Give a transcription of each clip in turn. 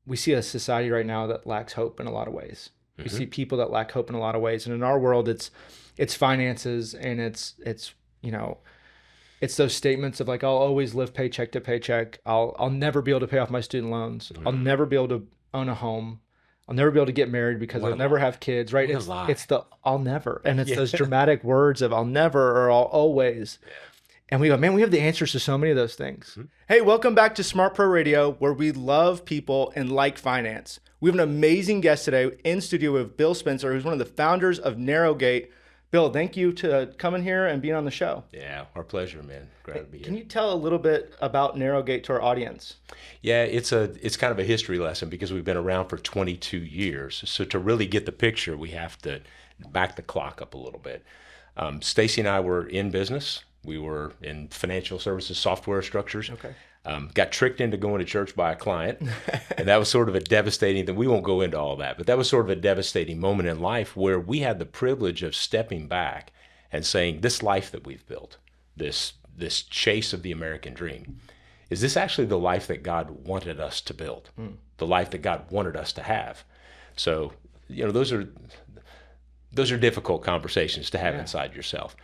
we see a society right now that lacks hope in a lot of ways. We see people that lack hope in a lot of ways. And in our world, it's finances, and it's it's those statements of like, I'll always live paycheck to paycheck. I'll never be able to pay off my student loans. I'll never be able to own a home. I'll never be able to get married because I'll never have kids, right? It's the I'll never. And it's those dramatic words of I'll never or I'll always. Yeah. And we go, man, we have the answers to so many of those things. Hey, welcome back to SmartPro Radio, where we love people and like finance. We have an amazing guest today in studio with Bill Spencer, who's one of the founders of Narrowgate. Bill, thank you to coming here and being on the show. Yeah, our pleasure, man. Glad to be here. Can you tell a little bit about Narrowgate to our audience? Yeah, it's kind of a history lesson because we've been around for 22 years. So to really get the picture, we have to back the clock up a little bit. Stacy and I were in business. We were in financial services, software structures. Okay. Got tricked into going to church by a client, and that was sort of a devastating thing. We won't go into all that, but that was sort of a devastating moment in life where we had the privilege of stepping back and saying, this life that we've built, this chase of the American dream, is this actually the life that God wanted us to build, the life that God wanted us to have? So, those are difficult conversations to have inside yourself.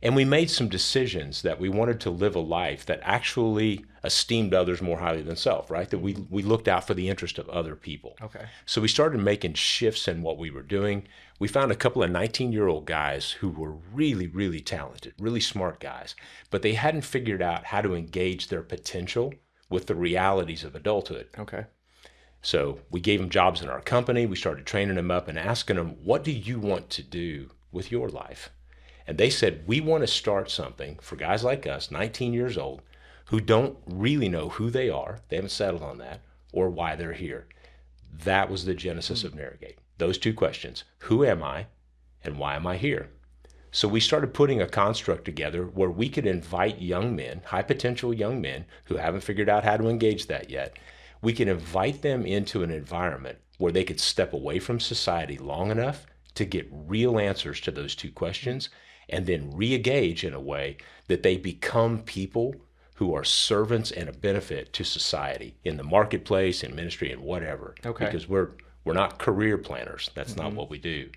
And we made some decisions that we wanted to live a life that actually esteemed others more highly than self, right? That we looked out for the interest of other people. Okay. So we started making shifts in what we were doing. We found a couple of 19-year-old guys who were really, really talented, really smart guys, but they hadn't figured out how to engage their potential with the realities of adulthood. Okay. So we gave them jobs in our company. We started training them up and asking them, what do you want to do with your life? And they said, we want to start something for guys like us, 19 years old, who don't really know who they are, they haven't settled on that, or why they're here. That was the genesis of Narrowgate. Those two questions, who am I and why am I here? So we started putting a construct together where we could invite young men, high potential young men who haven't figured out how to engage that yet. We could invite them into an environment where they could step away from society long enough to get real answers to those two questions, and then re-engage in a way that they become people who are servants and a benefit to society in the marketplace, in ministry, and whatever. Okay. Because we're not career planners. That's not what we do.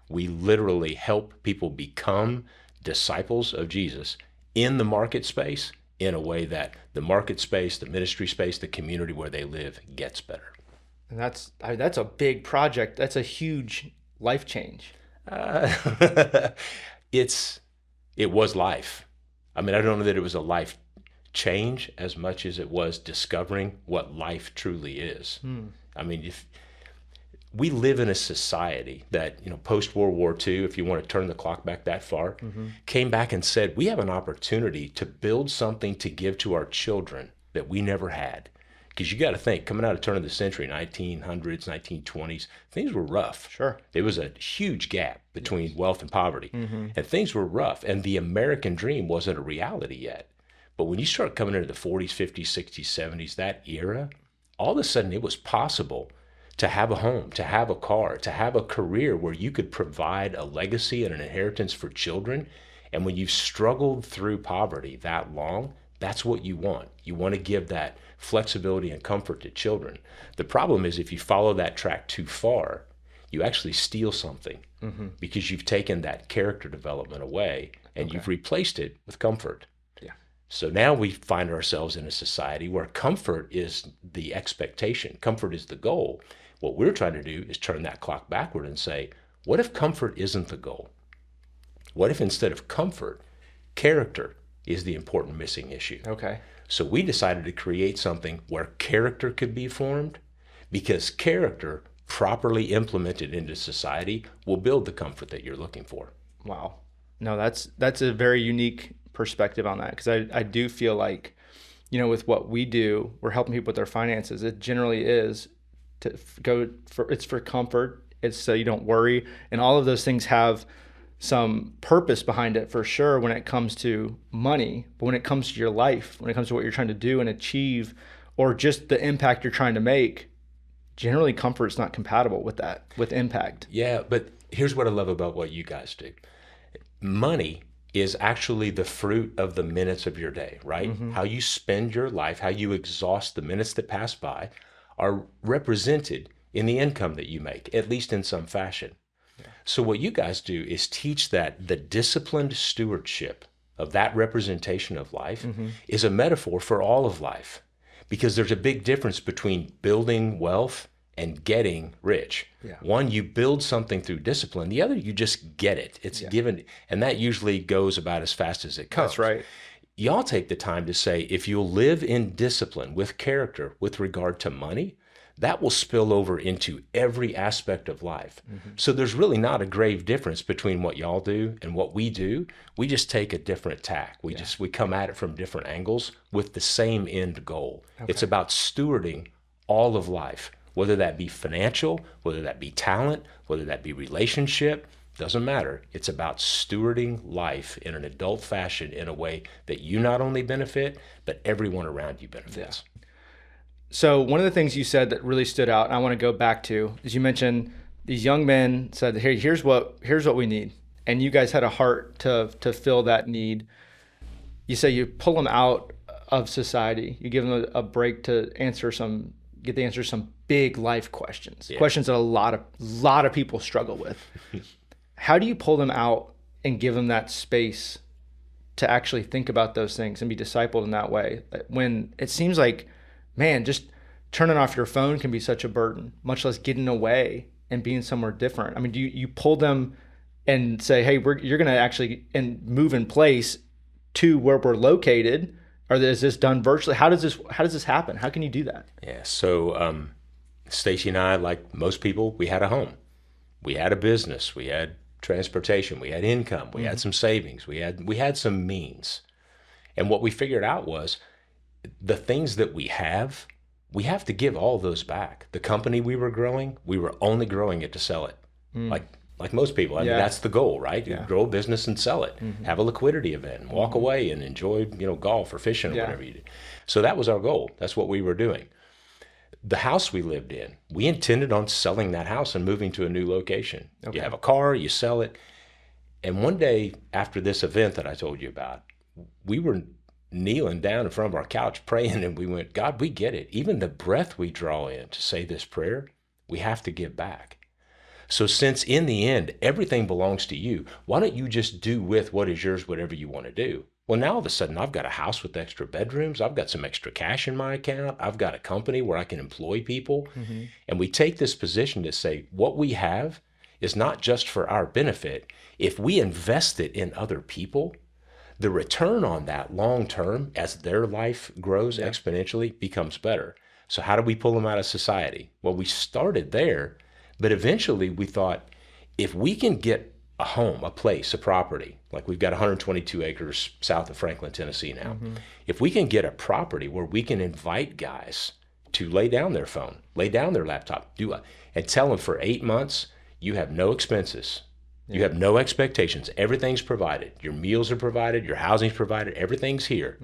We literally help people become disciples of Jesus in the market space in a way that the market space, the ministry space, the community where they live gets better. And that's a big project. That's a huge life change. It was life. I mean, I don't know that it was a life change as much as it was discovering what life truly is. I mean, if we live in a society that, post-World War II, if you want to turn the clock back that far, came back and said, we have an opportunity to build something to give to our children that we never had. Because you got to think, coming out of the turn of the century, 1900s, 1920s, things were rough. Sure. There was a huge gap between wealth and poverty, and things were rough, and the American dream wasn't a reality yet. But when you start coming into the 40s, 50s, 60s, 70s, that era, all of a sudden it was possible to have a home, to have a car, to have a career where you could provide a legacy and an inheritance for children. And when you've struggled through poverty that long, that's what you want. You want to give that flexibility and comfort to children. The problem is if you follow that track too far, you actually steal something because you've taken that character development away and you've replaced it with comfort. Yeah. So now we find ourselves in a society where comfort is the expectation. Comfort is the goal. What we're trying to do is turn that clock backward and say, what if comfort isn't the goal? What if instead of comfort, character is the important missing issue? Okay. So we decided to create something where character could be formed, because character properly implemented into society will build the comfort that you're looking for. Wow. No, that's a very unique perspective on that, because I do feel like, with what we do, we're helping people with their finances. It generally is it's for comfort. It's so you don't worry, and all of those things have some purpose behind it for sure when it comes to money, but when it comes to your life, when it comes to what you're trying to do and achieve, or just the impact you're trying to make, generally comfort's not compatible with that, with impact. Yeah, but here's what I love about what you guys do. Money is actually the fruit of the minutes of your day, right? How you spend your life, how you exhaust the minutes that pass by. are represented in the income that you make, at least in some fashion. So what you guys do is teach that the disciplined stewardship of that representation of life is a metaphor for all of life, because there's a big difference between building wealth and getting rich. One, you build something through discipline. The other, you just get it. It's given, and that usually goes about as fast as it comes. That's right. Y'all take the time to say, if you'll live in discipline with character with regard to money, that will spill over into every aspect of life. So there's really not a grave difference between what y'all do and what we do. We just take a different tack. We come at it from different angles with the same end goal. It's about stewarding all of life, whether that be financial, whether that be talent, whether that be relationship, doesn't matter. It's about stewarding life in an adult fashion in a way that you not only benefit, but everyone around you benefits. So one of the things you said that really stood out, and I want to go back to, is you mentioned these young men said, "Hey, here's what we need," and you guys had a heart to fill that need. You say you pull them out of society, you give them a break to answer some big life questions, questions that a lot of people struggle with. How do you pull them out and give them that space to actually think about those things and be discipled in that way, when it seems like, man, just turning off your phone can be such a burden, much less getting away and being somewhere different? I mean, do you pull them and say, hey, you're going to actually move in place to where we're located, or is this done virtually? How does this happen? How can you do that? Yeah. So Stacy and I, like most people, we had a home, we had a business, we had transportation, we had income, we had some savings, we had some means, and what we figured out was, the things that we have to give all those back. The company we were growing, we were only growing it to sell it. Like most people. I mean, that's the goal, right? You grow a business and sell it, have a liquidity event, and walk away and enjoy, golf or fishing or whatever you do. So that was our goal. That's what we were doing. The house we lived in, we intended on selling that house and moving to a new location. You have a car, you sell it. And one day after this event that I told you about, we were kneeling down in front of our couch praying, and we went, God, we get it. Even the breath we draw in to say this prayer, we have to give back. So since in the end, everything belongs to you, why don't you just do with what is yours whatever you want to do? Well, now all of a sudden, I've got a house with extra bedrooms. I've got some extra cash in my account. I've got a company where I can employ people. And we take this position to say, what we have is not just for our benefit. If we invest it in other people, the return on that long term, as their life grows exponentially, becomes better. So how do we pull them out of society? Well, we started there, but eventually we thought, if we can get a home, a place, a property, like we've got 122 acres south of Franklin, Tennessee now. If we can get a property where we can invite guys to lay down their phone, lay down their laptop, and tell them for 8 months, you have no expenses. You have no expectations. Everything's provided. Your meals are provided. Your housing's provided. Everything's here.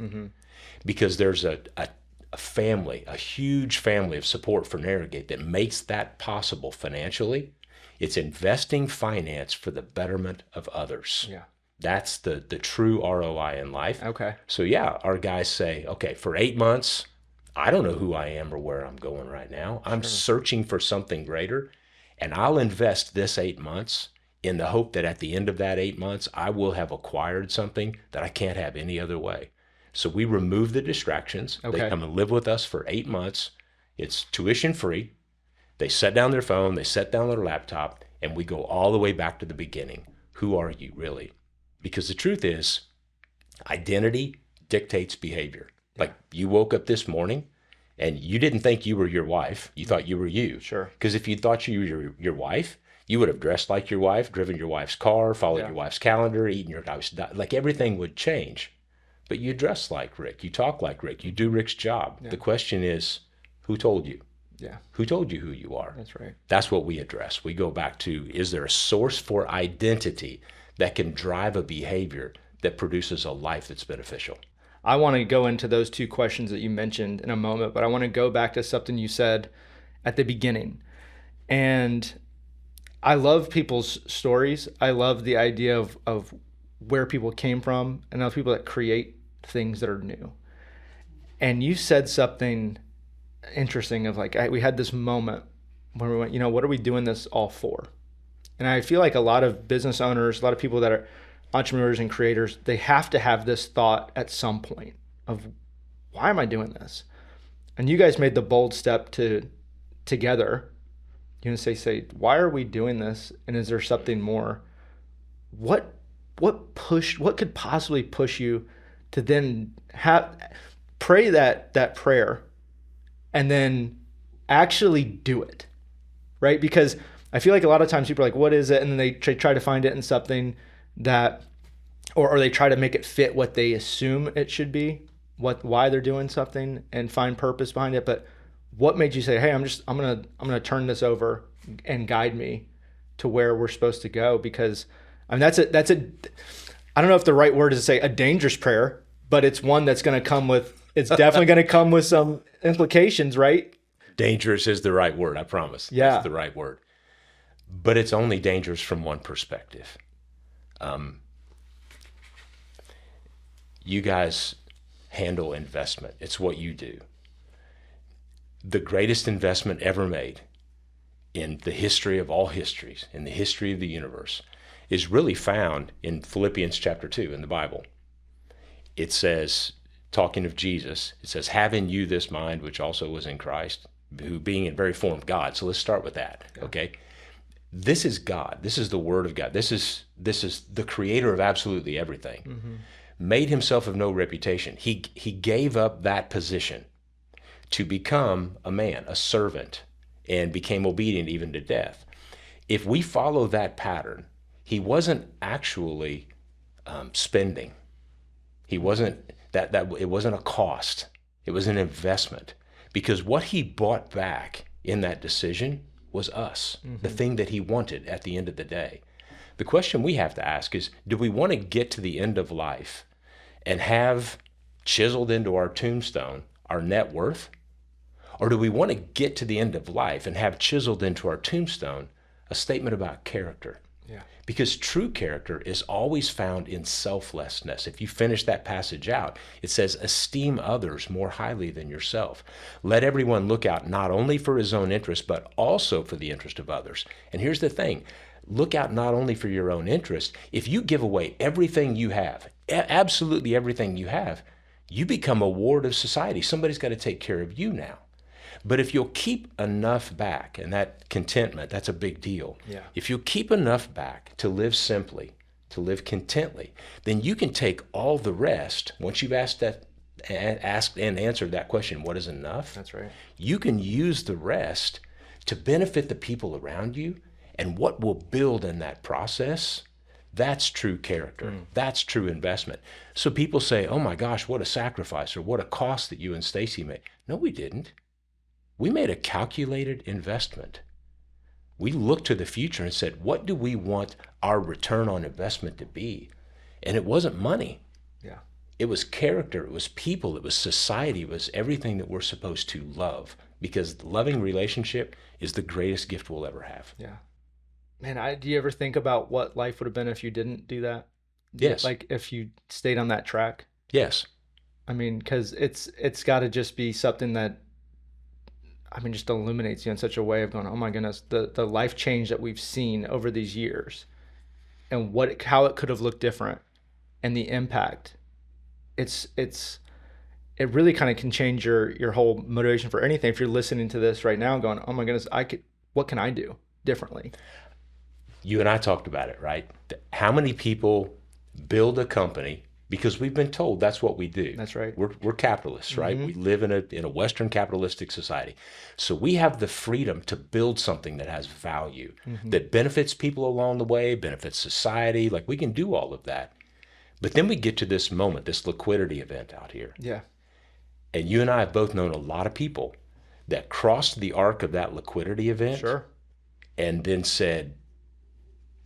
Because there's a family, a huge family of support for Narrowgate that makes that possible financially. It's investing finance for the betterment of others. That's the true ROI in life. So our guys say, okay, for 8 months, I don't know who I am or where I'm going right now. I'm searching for something greater, and I'll invest this 8 months in the hope that at the end of that 8 months, I will have acquired something that I can't have any other way. So we remove the distractions. They come and live with us for 8 months. It's tuition free. They set down their phone, they set down their laptop, and we go all the way back to the beginning. Who are you really? Because the truth is, identity dictates behavior. Like, you woke up this morning and you didn't think you were your wife. You thought you were you. Because if you thought you were your wife, you would have dressed like your wife, driven your wife's car, followed your wife's calendar, eaten your wife's diet. Like, everything would change. But you dress like Rick. You talk like Rick. You do Rick's job. The question is, who told you? Who told you who you are? That's right. That's what we address. We go back to, is there a source for identity that can drive a behavior that produces a life that's beneficial? I want to go into those two questions that you mentioned in a moment, but I want to go back to something you said at the beginning. And I love people's stories. I love the idea of where people came from, and of people that create things that are new. And you said something interesting of like, we had this moment where we went, what are we doing this all for? And I feel like a lot of business owners, a lot of people that are entrepreneurs and creators, they have to have this thought at some point of, why am I doing this? And you guys made the bold step to together, say, why are we doing this? And is there something more? What could possibly push you to then pray that prayer and then actually do it, right? Because I feel like a lot of times people are like, what is it? And then they try to find it in something that, or they try to make it fit what they assume it should be, why they're doing something, and find purpose behind it. But what made you say, hey, I'm gonna turn this over and guide me to where we're supposed to go? Because I mean, that's a I don't know if the right word is to say a dangerous prayer, but it's one that's going to come with, it's definitely going to come with some implications, right? Dangerous is the right word, I promise. Yeah. That's the right word. But it's only dangerous from one perspective. You guys handle investment. It's what you do. The greatest investment ever made in the history of all histories, in the history of the universe, is really found in Philippians chapter 2 in the Bible. It says, talking of Jesus, it says, have in you this mind which also was in Christ, who being in very form God. So let's start with that, okay? This is God. This is the Word of God. This is the creator of absolutely everything. Mm-hmm. Made himself of no reputation. He gave up that position to become a man, a servant, and became obedient even to death. If we follow that pattern, he wasn't actually spending. He wasn't it wasn't a cost. It was an investment, because what he bought back in that decision was us, mm-hmm. the thing that he wanted at the end of the day. The question we have to ask is, do we want to get to the end of life and have chiseled into our tombstone our net worth? Or do we want to get to the end of life and have chiseled into our tombstone a statement about character? Yeah. Because true character is always found in selflessness. If you finish that passage out, it says, esteem others more highly than yourself. Let everyone look out not only for his own interest, but also for the interest of others. And here's the thing. Look out not only for your own interest. If you give away everything you have, absolutely everything you have, you become a ward of society. Somebody's got to take care of you now. But if you'll keep enough back, and that contentment, that's a big deal. Yeah. If you keep enough back to live simply, to live contently, then you can take all the rest. Once you've asked and answered that question, what is enough? That's right. You can use the rest to benefit the people around you, and what will build in that process, that's true character. That's true investment. So people say, oh my gosh, what a sacrifice, or what a cost that you and Stacy made. No, we didn't. We made a calculated investment. We looked to the future and said, what do we want our return on investment to be? And it wasn't money. Yeah. It was character. It was people. It was society. It was everything that we're supposed to love, because loving relationship is the greatest gift we'll ever have. Yeah. Man, do you ever think about what life would have been if you didn't do that? Yes. Like if you stayed on that track? Yes. I mean, because it's got to just be something that, I mean, just illuminates you in such a way of going, oh my goodness, the life change that we've seen over these years, and how it could have looked different, and the impact. It really kind of can change your whole motivation for anything. If you're listening to this right now and going, oh my goodness, what can I do differently? You and I talked about it, right? How many people build a company because we've been told that's what we do. That's right. We're capitalists, right? Mm-hmm. We live in a Western capitalistic society. So we have the freedom to build something that has value, mm-hmm. that benefits people along the way, benefits society. Like, we can do all of that. But then we get to this moment, this liquidity event out here. Yeah. And you and I have both known a lot of people that crossed the arc of that liquidity event. Sure. And then said,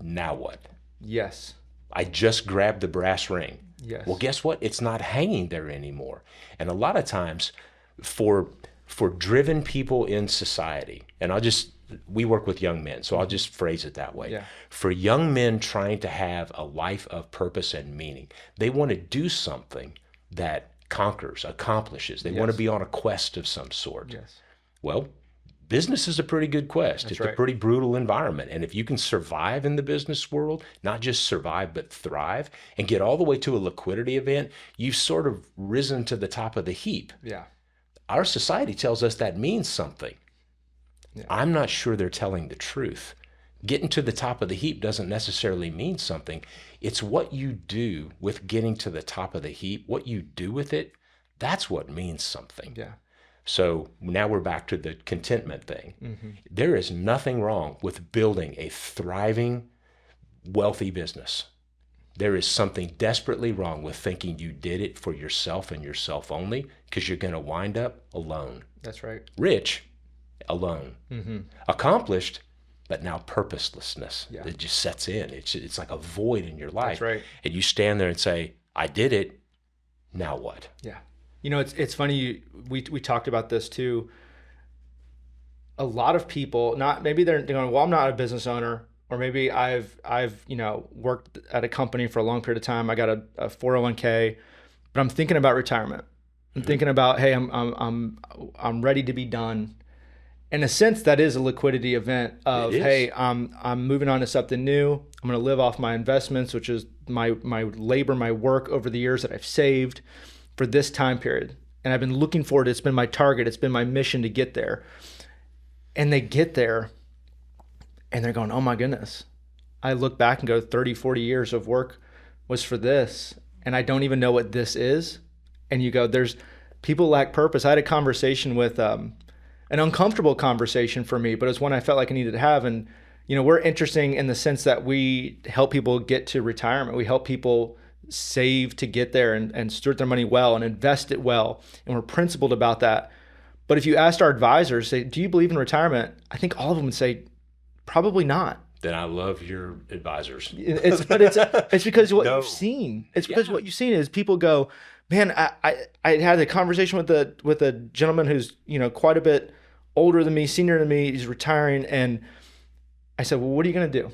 now what? Yes. I just grabbed the brass ring. Yes. Well, guess what? It's not hanging there anymore. And a lot of times for driven people in society, and we work with young men, so I'll just phrase it that way. Yeah. For young men trying to have a life of purpose and meaning, they want to do something that conquers, accomplishes. They want to be on a quest of some sort. Yes. Well, business is a pretty good quest. It's a pretty brutal environment. And if you can survive in the business world, not just survive, but thrive and get all the way to a liquidity event, you've sort of risen to the top of the heap. Yeah. Our society tells us that means something. Yeah. I'm not sure they're telling the truth. Getting to the top of the heap doesn't necessarily mean something. It's what you do with getting to the top of the heap, what you do with it, that's what means something. Yeah. So now we're back to the contentment thing. Mm-hmm. There is nothing wrong with building a thriving, wealthy business. There is something desperately wrong with thinking you did it for yourself and yourself only, because you're going to wind up alone. That's right. Rich, alone. Mm-hmm. Accomplished, but now purposelessness. Yeah. It just sets in. It's like a void in your life. That's right. And you stand there and say, I did it. Now what? Yeah. You know, it's funny. We talked about this too. A lot of people, maybe they're going, well, I'm not a business owner, or maybe I've worked at a company for a long period of time. I got a 401k, but I'm thinking about retirement. I'm thinking about, hey, I'm ready to be done. In a sense, that is a liquidity event of, hey, I'm moving on to something new. I'm going to live off my investments, which is my labor, my work over the years that I've saved for this time period. And I've been looking forward to it. It's been my target. It's been my mission to get there. And they get there and they're going, oh my goodness. I look back and go, 30, 40 years of work was for this. And I don't even know what this is. And you go, people lack purpose. I had a conversation with, an uncomfortable conversation for me, but it's one I felt like I needed to have. And, we're interesting in the sense that we help people get to retirement. We help people save to get there and steward their money well and invest it well. And we're principled about that. But if you asked our advisors, say, do you believe in retirement? I think all of them would say, probably not. Then I love your advisors. It's because what you've seen. It's because what you've seen is people go, man, I had a conversation with a gentleman who's, quite a bit older than me, senior than me. He's retiring. And I said, well, what are you going to do?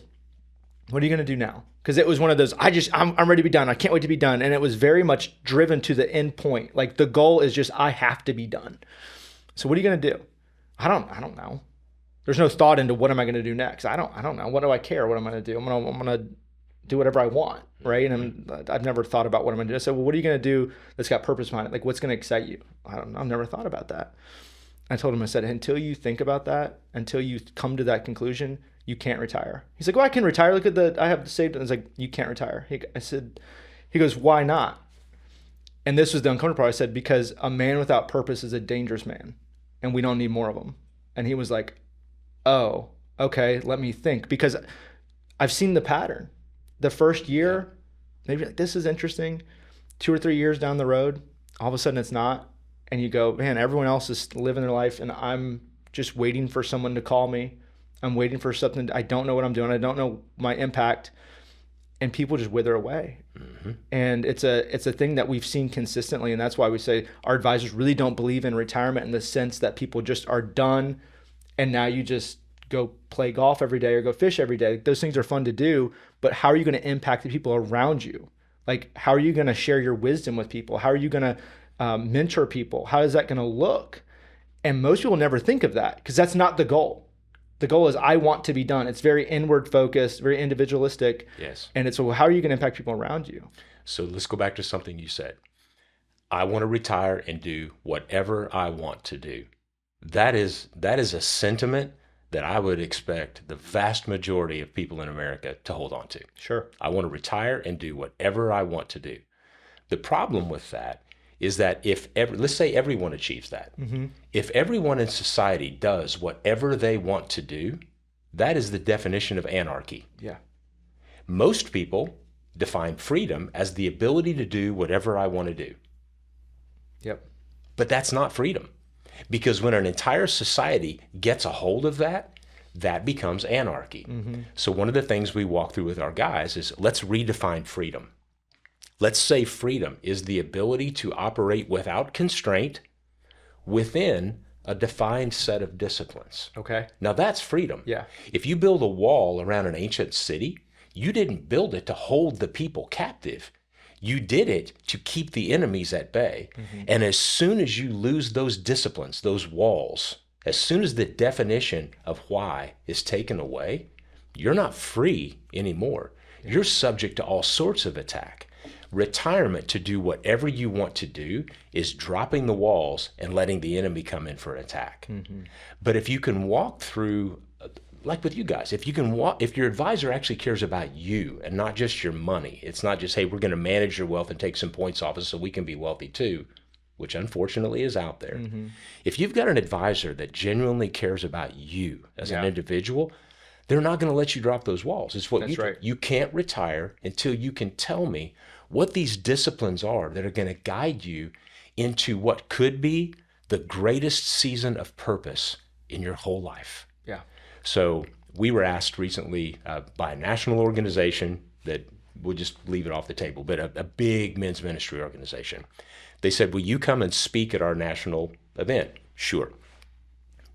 What are you going to do now? Because it was one of those, I'm ready to be done. I can't wait to be done. And it was very much driven to the end point. Like the goal is just, I have to be done. So what are you going to do? I don't know. There's no thought into what am I going to do next. I don't know. What do I care? What am I going to do? I'm going to do whatever I want, right? And I've never thought about what I'm going to do. I said, well, what are you going to do that's got purpose behind it? Like what's going to excite you? I don't know. I've never thought about that. I told him, I said, until you think about that, until you come to that conclusion, you can't retire. He's like, well, I can retire. Look at I have saved it. I was like, you can't retire. He goes, why not? And this was the uncomfortable part. I said, because a man without purpose is a dangerous man and we don't need more of them. And he was like, oh, okay, let me think. Because I've seen the pattern. The first year, maybe like, this is interesting. 2 or 3 years down the road, all of a sudden it's not. And you go, man, everyone else is living their life and I'm just waiting for someone to call me. I'm waiting for something. I don't know what I'm doing. I don't know my impact. And people just wither away. Mm-hmm. And it's a thing that we've seen consistently. And that's why we say our advisors really don't believe in retirement in the sense that people just are done. And now you just go play golf every day or go fish every day. Those things are fun to do. But how are you going to impact the people around you? Like, how are you going to share your wisdom with people? How are you going to mentor people? How is that going to look? And most people never think of that because that's not the goal. The goal is I want to be done. It's very inward focused, very individualistic. Yes. And it's, well, how are you going to impact people around you? So let's go back to something you said. I want to retire and do whatever I want to do. That is a sentiment that I would expect the vast majority of people in America to hold on to. Sure. I want to retire and do whatever I want to do. The problem with that is that let's say everyone achieves that. Mm-hmm. If everyone in society does whatever they want to do, that is the definition of anarchy. Yeah. Most people define freedom as the ability to do whatever I want to do. Yep. But that's not freedom. Because when an entire society gets a hold of that, that becomes anarchy. Mm-hmm. So one of the things we walk through with our guys is let's redefine freedom. Let's say freedom is the ability to operate without constraint within a defined set of disciplines. Okay. Now that's freedom. Yeah. If you build a wall around an ancient city, you didn't build it to hold the people captive. You did it to keep the enemies at bay. Mm-hmm. And as soon as you lose those disciplines, those walls, As soon as the definition of why is taken away, you're not free anymore. You're subject to all sorts of attack. Retirement to do whatever you want to do is dropping the walls and letting the enemy come in for an attack. But if you can walk through, like with you guys, if your advisor actually cares about you and not just your money, it's not just, hey, we're going to manage your wealth and take some points off us so we can be wealthy too, which unfortunately is out there. If you've got an advisor that genuinely cares about you as an individual, they're not going to let you drop those walls. It's what you can't retire until you can tell me what these disciplines are that are going to guide you into what could be the greatest season of purpose in your whole life. Yeah. So we were asked recently by a national organization that we'll just leave it off the table, but a big men's ministry organization. They said, will you come and speak at our national event? Sure.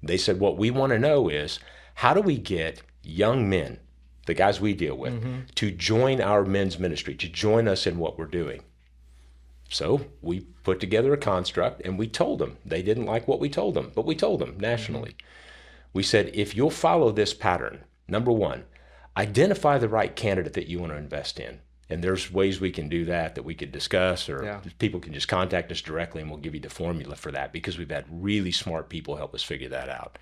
They said, what we want to know is, how do we get young men, the guys we deal with, to join our men's ministry, to join us in what we're doing? So we put together a construct and we told them. They didn't like what we told them, but we told them nationally. We said, if you'll follow this pattern, number one, identify the right candidate that you want to invest in. And there's ways we can do that we could discuss, or people can just contact us directly and we'll give you the formula for that, because we've had really smart people help us figure that out.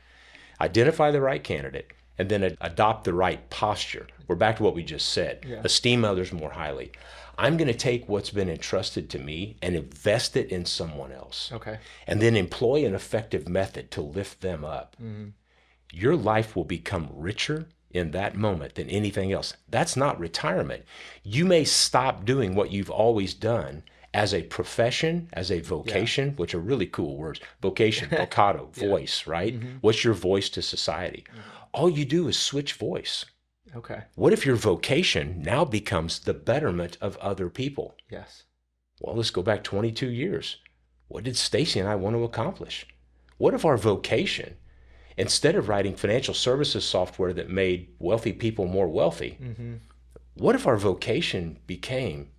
Identify the right candidate and then adopt the right posture. We're back to what we just said. Esteem others more highly. I'm going to take what's been entrusted to me and invest it in someone else. Okay. And then employ an effective method to lift them up. Your life will become richer in that moment than anything else. That's not retirement. You may stop doing what you've always done as a profession, as a vocation, which are really cool words. Vocation, vocado, voice, right? What's your voice to society? All you do is switch voice. Okay. What if your vocation now becomes the betterment of other people? Yes. Well, let's go back 22 years. What did Stacy and I want to accomplish? What if our vocation, instead of writing financial services software that made wealthy people more wealthy, what if our vocation became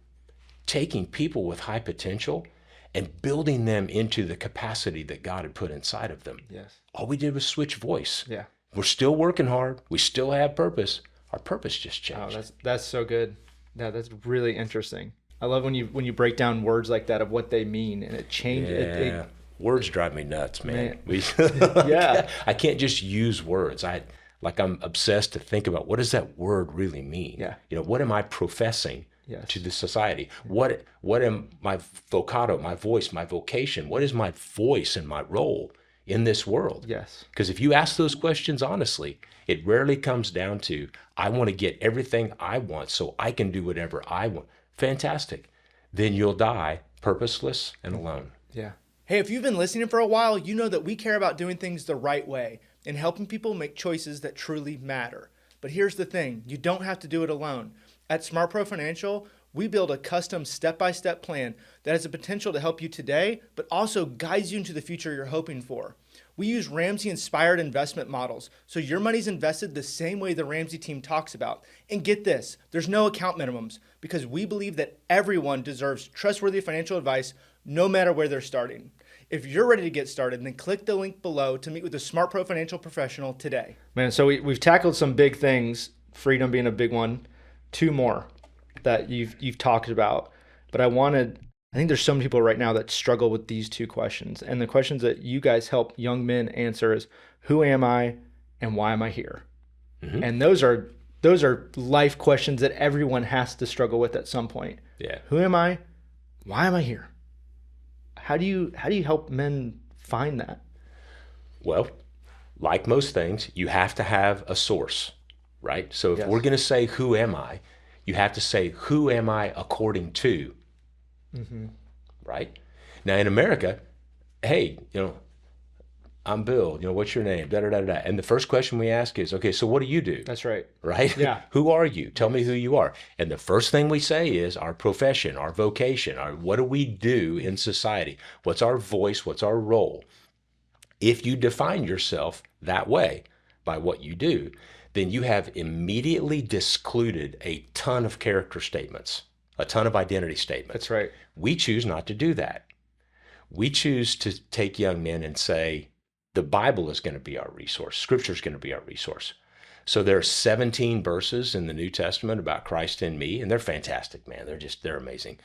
taking people with high potential and building them into the capacity that God had put inside of them? Yes. All we did was switch voice. Yeah. We're still working hard. We still have purpose. Our purpose just changed. Oh, that's so good. Yeah, that's really interesting. I love when you break down words like that of what they mean, and it changes. Words drive me nuts, man. I can't just use words. I'm obsessed to think about, what does that word really mean? Yeah. What am I professing to the society? What am my vocado, my voice, my vocation? What is my voice and my role in this world? Yes. Because if you ask those questions honestly, it rarely comes down to, I want to get everything I want so I can do whatever I want. Fantastic. Then you'll die purposeless and alone. Yeah. Hey, if you've been listening for a while, you know that we care about doing things the right way and helping people make choices that truly matter. But here's the thing, you don't have to do it alone. At SmartPro Financial, we build a custom step-by-step plan that has the potential to help you today, but also guides you into the future you're hoping for. We use Ramsey-inspired investment models, so your money's invested the same way the Ramsey team talks about. And get this, there's no account minimums, because we believe that everyone deserves trustworthy financial advice no matter where they're starting. If you're ready to get started, then click the link below to meet with a SmartPro financial professional today. Man, so we've tackled some big things, freedom being a big one, 2 more that you've talked about. But I think there's some people right now that struggle with these 2 questions. And the questions that you guys help young men answer is, who am I and why am I here? And those are life questions that everyone has to struggle with at some point. Yeah. Who am I? Why am I here? How do you help men find that? Well, like most things, you have to have a source, right? So if we're going to say, who am I? You have to say, who am I according to? Right? Now in America, hey, I'm Bill, what's your name? Da, da, da, da. And the first question we ask is, okay, so what do you do? That's right. Right? Yeah. Who are you? Tell me who you are. And the first thing we say is our profession, our vocation, what do we do in society? What's our voice? What's our role? If you define yourself that way by what you do, then you have immediately discluded a ton of character statements, a ton of identity statements. That's right. We choose not to do that. We choose to take young men and say, The Bible is going to be our resource. Scripture is going to be our resource. So there are 17 verses in the New Testament about Christ in me, and they're fantastic, man. They're amazing.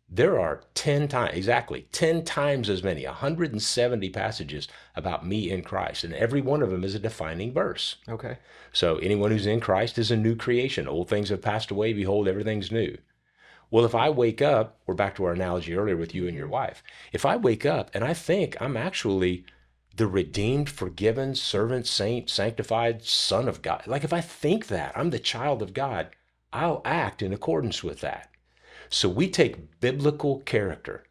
There are 10 times as many, 170 passages about me in Christ, and every one of them is a defining verse. Okay. So anyone who's in Christ is a new creation. Old things have passed away. Behold, everything's new. Well, if I wake up, we're back to our analogy earlier with you and your wife. If I wake up and I think I'm actually the redeemed, forgiven, servant, saint, sanctified son of God, like if I think that I'm the child of God, I'll act in accordance with that. So we take biblical character,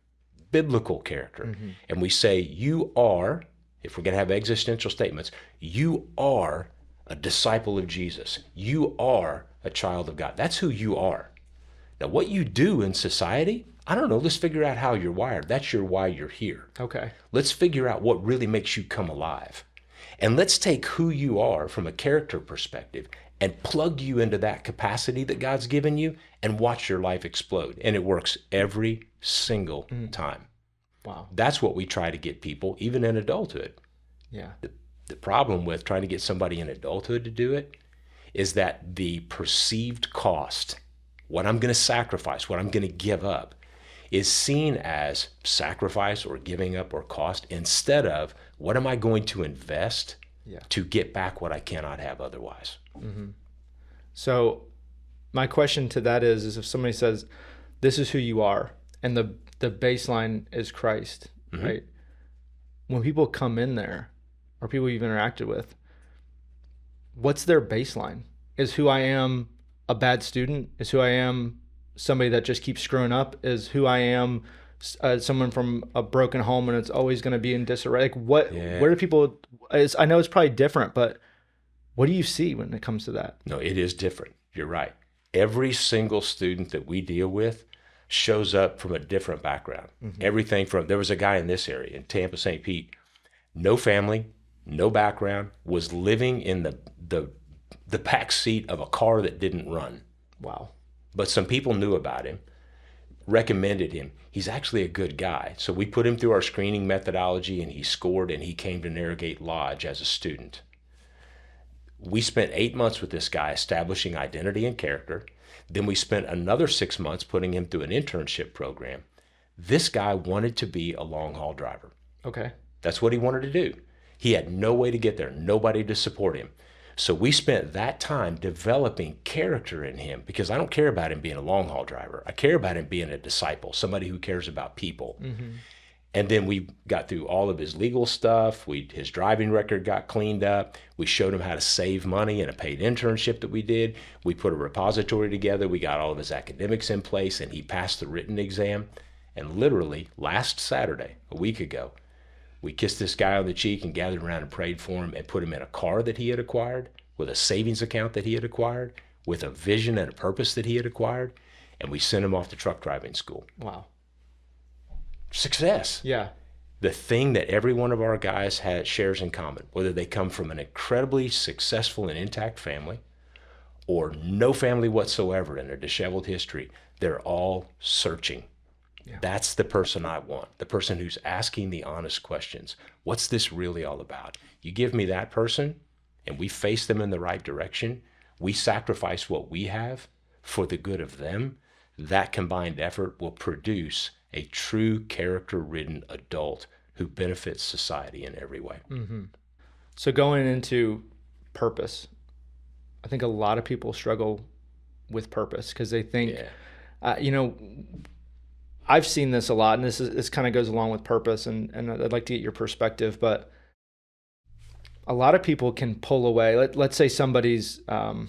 and we say, you are, if we're going to have existential statements, you are a disciple of Jesus. You are a child of God. That's who you are. Now, what you do in society, I don't know. Let's figure out how you're wired. That's why you're here. Okay. Let's figure out what really makes you come alive. And let's take who you are from a character perspective and plug you into that capacity that God's given you and watch your life explode. And it works every single time. Wow. That's what we try to get people, even in adulthood. Yeah. The problem with trying to get somebody in adulthood to do it is that the perceived cost, what I'm going to sacrifice, what I'm going to give up, is seen as sacrifice or giving up or cost instead of what am I going to invest to get back what I cannot have otherwise. Mm-hmm. So my question to that is if somebody says, this is who you are, and the baseline is Christ, right? When people come in there, or people you've interacted with, what's their baseline? Is who I am a bad student? Is who I am somebody that just keeps screwing up? Is who I am someone from a broken home and it's always going to be in disarray? Like where do people, I know it's probably different, but what do you see when it comes to that? No, it is different. You're right. Every single student that we deal with shows up from a different background. Everything from, there was a guy in this area in Tampa, St. Pete, no family, no background, was living in the back seat of a car that didn't run. Wow. But some people knew about him, recommended him. He's actually a good guy. So we put him through our screening methodology and he scored and he came to Narragansett Lodge as a student. We spent 8 months with this guy establishing identity and character. Then we spent another 6 months putting him through an internship program. This guy wanted to be a long haul driver. Okay. That's what he wanted to do. He had no way to get there, nobody to support him. So we spent that time developing character in him because I don't care about him being a long haul driver. I care about him being a disciple, somebody who cares about people. And then we got through all of his legal stuff. His driving record got cleaned up. We showed him how to save money in a paid internship that we did. We put a repository together. We got all of his academics in place and he passed the written exam. And literally last Saturday, a week ago, we kissed this guy on the cheek and gathered around and prayed for him and put him in a car that he had acquired, with a savings account that he had acquired, with a vision and a purpose that he had acquired, and we sent him off to truck driving school. Wow. Success. Yeah. The thing that every one of our guys shares in common, whether they come from an incredibly successful and intact family or no family whatsoever in their disheveled history, they're all searching. Yeah. That's the person I want, the person who's asking the honest questions. What's this really all about? You give me that person and we face them in the right direction. We sacrifice what we have for the good of them. That combined effort will produce a true character-ridden adult who benefits society in every way. So going into purpose, I think a lot of people struggle with purpose because they think, I've seen this a lot, and this kind of goes along with purpose, and I'd like to get your perspective, but a lot of people can pull away. Let's say somebody's a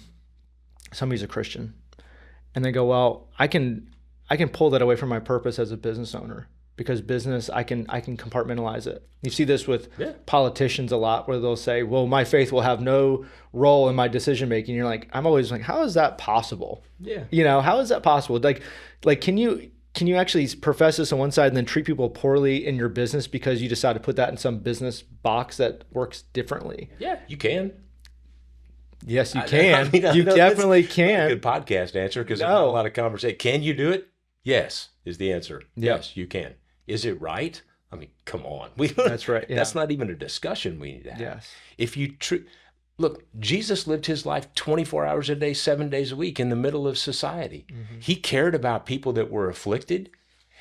Christian, and they go, well, I can pull that away from my purpose as a business owner because business, I can compartmentalize it. You see this with politicians a lot where they'll say, well, my faith will have no role in my decision making. You're like, I'm always like, how is that possible? Yeah. How is that possible? Like, can you actually profess this on one side and then treat people poorly in your business because you decide to put that in some business box that works differently? Yeah, you can. Yes, you can. You definitely can. A good podcast answer because there's not a lot of conversation. Can you do it? Yes, is the answer. Yes, you can. Is it right? I mean, come on. That's right. Yeah. That's not even a discussion we need to have. Yes. If you look, Jesus lived his life 24 hours a day, 7 days a week in the middle of society. Mm-hmm. He cared about people that were afflicted,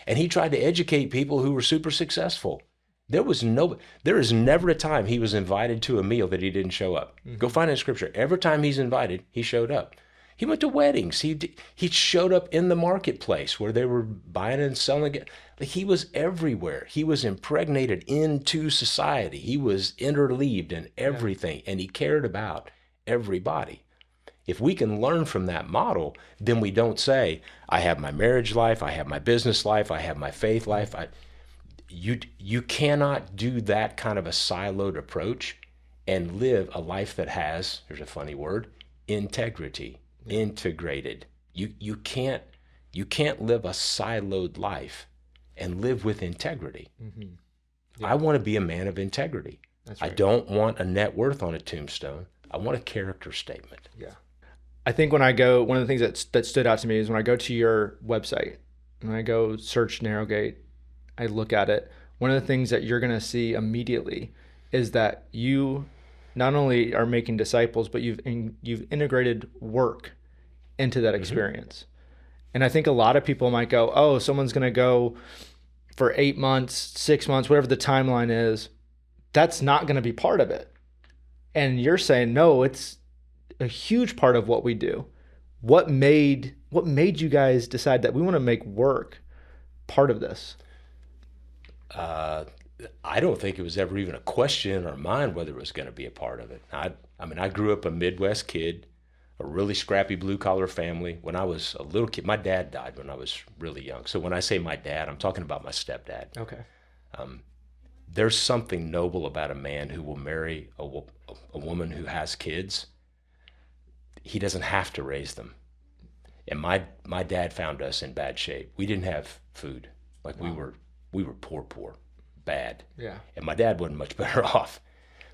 and he tried to educate people who were super successful. There is never a time he was invited to a meal that he didn't show up. Mm-hmm. Go find it in scripture. Every time he's invited, he showed up. He went to weddings. He showed up in the marketplace where they were buying and selling it. He was everywhere. He was impregnated into society. He was interleaved in everything, and he cared about everybody. If we can learn from that model, then we don't say, I have my marriage life, I have my business life, I have my faith life. You cannot do that kind of a siloed approach and live a life that has, here's a funny word, integrity. Integrated. You can't live a siloed life and live with integrity. Mm-hmm. Yeah. I want to be a man of integrity. That's right. I don't want a net worth on a tombstone. I want a character statement. Yeah. I think when I go, one of the things that stood out to me is when I go to your website and I go search Narrowgate, I look at it. One of the things that you're going to see immediately is that you not only are making disciples, but you've integrated work into that experience. Mm-hmm. And I think a lot of people might go, oh, someone's going to go for 8 months, 6 months, whatever the timeline is. That's not going to be part of it. And you're saying, no, it's a huge part of what we do. What made you guys decide that we want to make work part of this? I don't think it was ever even a question in our mind whether it was going to be a part of it. I grew up a Midwest kid, a really scrappy blue-collar family. When I was a little kid, my dad died when I was really young. So when I say my dad, I'm talking about my stepdad. Okay. There's something noble about a man who will marry a woman who has kids. He doesn't have to raise them. And my dad found us in bad shape. We didn't have food. Like wow. we were poor, bad. Yeah. And my dad wasn't much better off.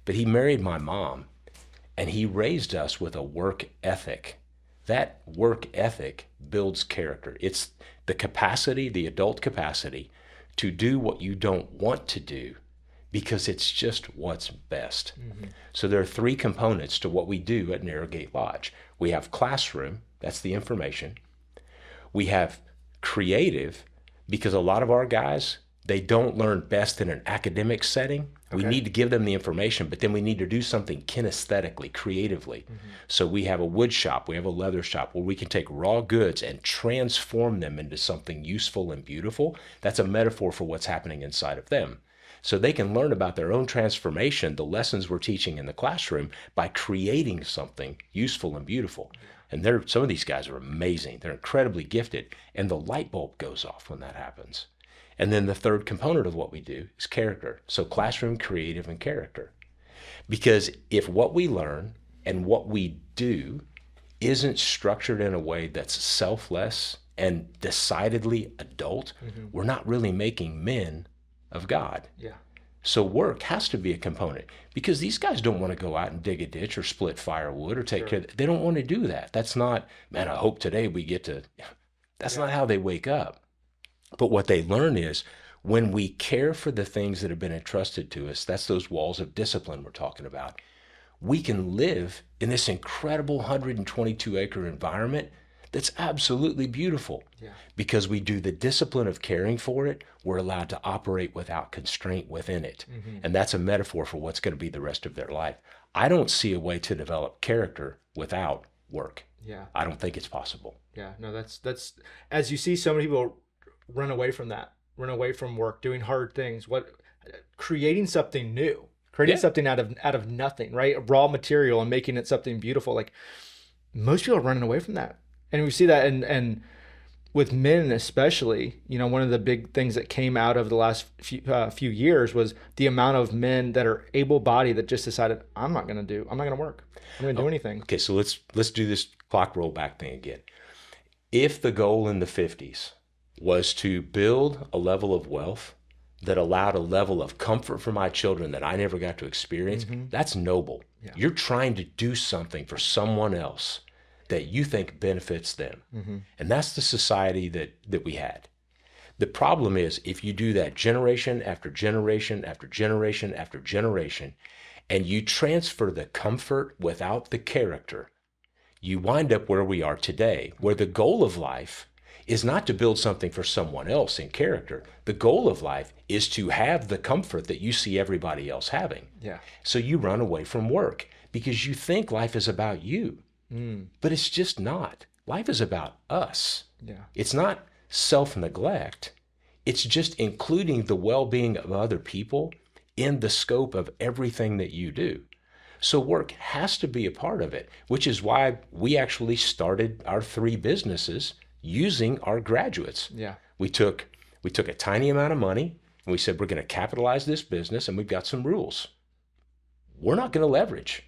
But he married my mom, and he raised us with a work ethic. That work ethic builds character. It's the capacity, the adult capacity, to do what you don't want to do because it's just what's best. Mm-hmm. So there are 3 components to what we do at Narrowgate Lodge. We have classroom, that's the information. We have creative, because a lot of our guys, they don't learn best in an academic setting. Okay. We need to give them the information, but then we need to do something kinesthetically, creatively. Mm-hmm. So we have a wood shop, we have a leather shop where we can take raw goods and transform them into something useful and beautiful. That's a metaphor for what's happening inside of them. So they can learn about their own transformation, the lessons we're teaching in the classroom, by creating something useful and beautiful. And some of these guys are amazing. They're incredibly gifted. And the light bulb goes off when that happens. And then the third component of what we do is character. So classroom, creative, and character. Because if what we learn and what we do isn't structured in a way that's selfless and decidedly adult, mm-hmm. we're not really making men of God. Yeah. So work has to be a component, because these guys don't want to go out and dig a ditch or split firewood or take care. They don't want to do that. That's not, man, I hope today we get to, that's not how they wake up. But what they learn is when we care for the things that have been entrusted to us, that's those walls of discipline we're talking about. We can live in this incredible 122-acre environment that's absolutely beautiful. Yeah. Because we do the discipline of caring for it, we're allowed to operate without constraint within it. Mm-hmm. And that's a metaphor for what's going to be the rest of their life. I don't see a way to develop character without work. Yeah. I don't think it's possible. Yeah, no, that's as you see so many people run away from that, run away from work, doing hard things, creating something new, something out of nothing, right? Raw material and making it something beautiful. Like most people are running away from that. And we see that and with men especially, one of the big things that came out of the last few years was the amount of men that are able-bodied that just decided, I'm not going to work. I'm going to do anything. Okay, so let's do this clock roll back thing again. If the goal in the 50s was to build a level of wealth that allowed a level of comfort for my children that I never got to experience, mm-hmm. that's noble. Yeah. You're trying to do something for someone else that you think benefits them. Mm-hmm. And that's the society that we had. The problem is if you do that generation after generation after generation after generation, and you transfer the comfort without the character, you wind up where we are today, where the goal of life is not to build something for someone else in character. The goal of life is to have the comfort that you see everybody else having. Yeah. So you run away from work because you think life is about you, but it's just not. Life is about us. Yeah. It's not self-neglect. It's just including the well-being of other people in the scope of everything that you do. So work has to be a part of it, which is why we actually started our 3 businesses using our graduates. Yeah. We took a tiny amount of money and we said, we're going to capitalize this business and we've got some rules. We're not going to leverage.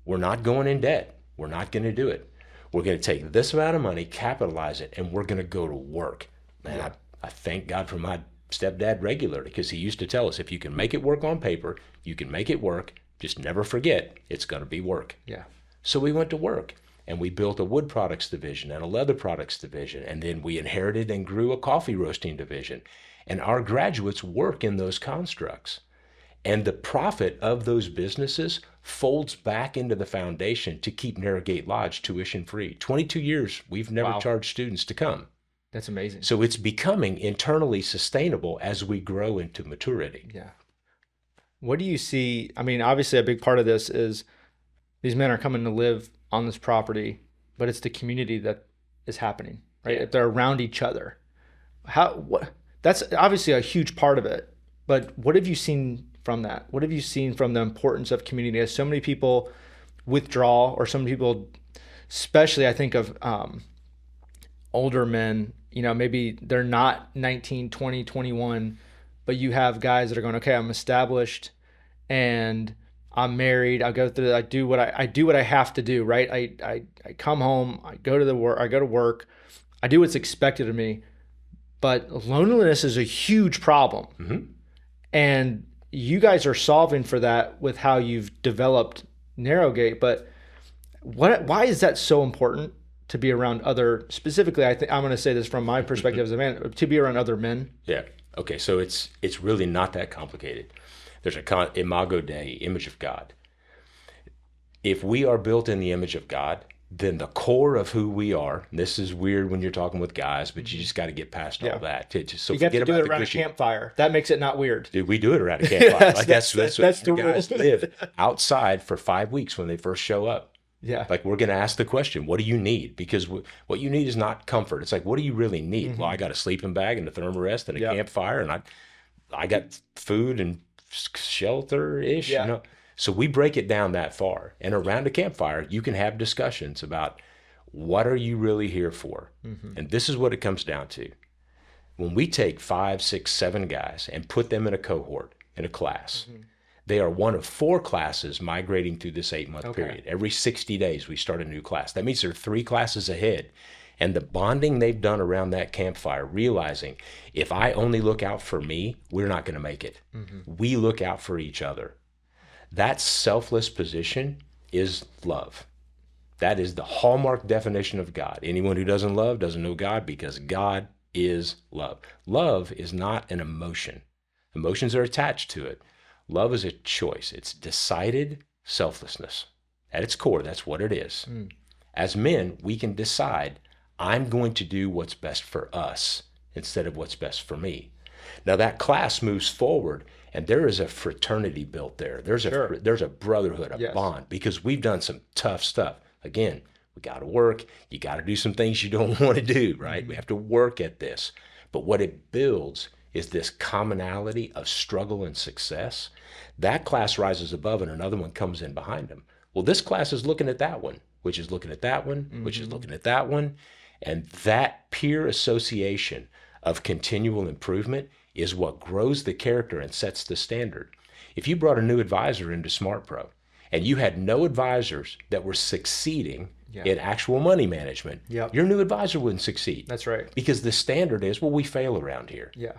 We're not going in debt. We're not going to do it. We're going to take this amount of money, capitalize it, and we're going to go to work. Man, yeah. I thank God for my stepdad regularly, because he used to tell us, if you can make it work on paper, you can make it work. Just never forget, it's going to be work. Yeah. So we went to work and we built a wood products division and a leather products division. And then we inherited and grew a coffee roasting division. And our graduates work in those constructs. And the profit of those businesses folds back into the foundation to keep Narrowgate Lodge tuition free. 22 years, we've never charged students to come. That's amazing. So it's becoming internally sustainable as we grow into maturity. Yeah. What do you see? I mean, obviously a big part of this is these men are coming to live on this property, but it's the community that is happening, right? Yeah. If they're around each other. That's obviously a huge part of it, but what have you seen from that? What have you seen from the importance of community as so many people withdraw, or some people, especially I think of older men, maybe they're not 19, 20, 21, but you have guys that are going, okay, I'm established and I'm married. I do what I have to do, right? I come home, I go to work, I do what's expected of me. But loneliness is a huge problem. Mm-hmm. And you guys are solving for that with how you've developed Narrowgate. But why is that so important to be around other, specifically, I think I'm going to say this from my perspective as a man, to be around other men? Yeah. Okay. So it's really not that complicated. There's a Imago Dei, image of God. If we are built in the image of God, then the core of who we are, and this is weird when you're talking with guys, but you just got to get past all that. So you have to do it around a campfire. That makes it not weird. Dude, we do it around a campfire. Yes, that's the guys live outside for 5 weeks when they first show up. Yeah. Like, we're going to ask the question, what do you need? Because what you need is not comfort. It's like, what do you really need? Mm-hmm. Well, I got a sleeping bag and a thermarest and a campfire, and I got food and shelter-ish. Yeah. So we break it down that far. And around a campfire, you can have discussions about, what are you really here for? Mm-hmm. And this is what it comes down to. When we take 5, 6, 7 guys and put them in a cohort, in a class, mm-hmm. they are one of 4 classes migrating through this 8-month period. Every 60 days, we start a new class. That means they're 3 classes ahead. And the bonding they've done around that campfire, realizing, if I only look out for me, we're not going to make it. Mm-hmm. We look out for each other. That selfless position is love. That is the hallmark definition of God. Anyone who doesn't love doesn't know God, because God is love. Love is not an emotion. Emotions are attached to it. Love is a choice. It's decided selflessness. At its core, that's what it is. Mm. As men, we can decide, I'm going to do what's best for us instead of what's best for me. Now that class moves forward, and there is a fraternity built there. There's a brotherhood, a bond, because we've done some tough stuff. Again, we got to work. You got to do some things you don't want to do, right? Mm-hmm. We have to work at this. But what it builds is this commonality of struggle and success. That class rises above, and another one comes in behind them. Well, this class is looking at that one, which is looking at that one, mm-hmm. which is looking at that one. And that peer association of continual improvement is what grows the character and sets the standard. If you brought a new advisor into SmartPro and you had no advisors that were succeeding in actual money management, your new advisor wouldn't succeed. That's right. Because the standard is, well, we fail around here. Yeah.